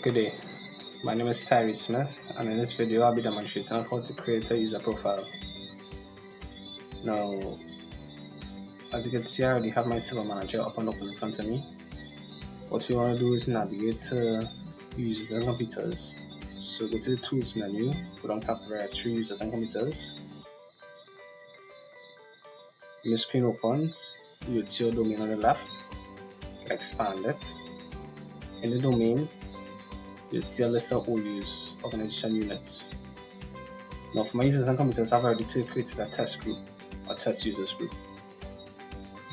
Good day, my name is Tyree Smith, and in this video I'll be demonstrating how to create a user profile. Now, as you can see, I already have my Server Manager up and open in front of me. What we want to do is navigate to users and computers. So go to the Tools menu, go down to Active Directory, Users and Computers. When the screen opens, you would see your domain on the left. Expand it. In the domain, you'll see a list of OUs, organization units. Now for my users and computers, I've already created a test group, or test users group.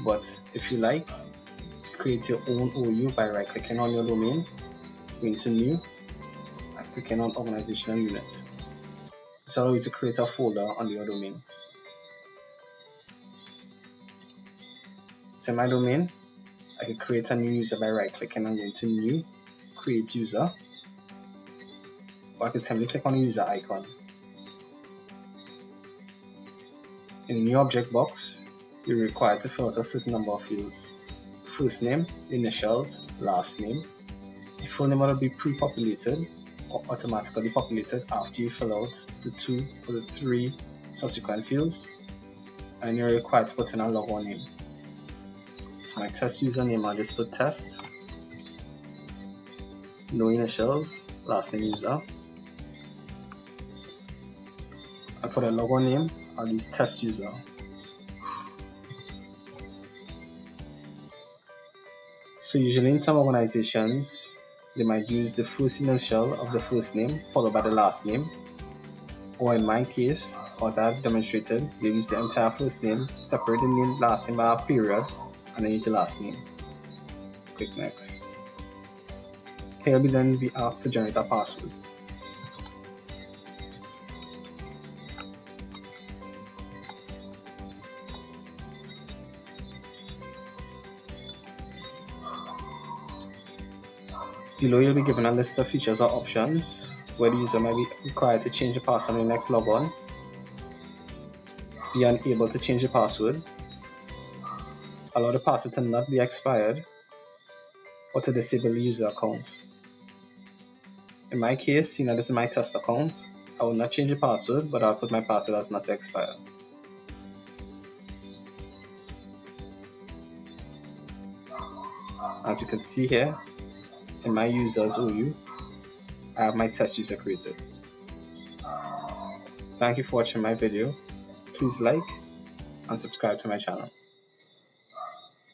But if you like, create your own OU by right clicking on your domain, going to new, and clicking on organizational units. This allows you to create a folder under your domain. To my domain, I can create a new user by right clicking and going to new, create user, or I can simply click on the user icon. In the new object box, you're required to fill out a certain number of fields. First name, initials, last name. The full name will be pre-populated or automatically populated after you fill out the 2 or the 3 subsequent fields, and you're required to put in a logon name. So my test username, I'll just put test, no initials, last name user, and for the logon name, I'll use test user. So usually in some organizations, they might use the first initial of the first name followed by the last name. Or in my case, as I've demonstrated, they use the entire first name, separate the name, last name by a period, and then use the last name. Click next. Here we then be asked to generate a password. Below you'll be given a list of features or options where the user might be required to change the password on the next logon, be unable to change the password, allow the password to not be expired, or to disable the user account. In my case, seeing that this is my test account, I will not change the password, but I'll put my password as not to expire. As you can see here, in my users OU, I have my test user created. Thank you for watching my video. Please like and subscribe to my channel.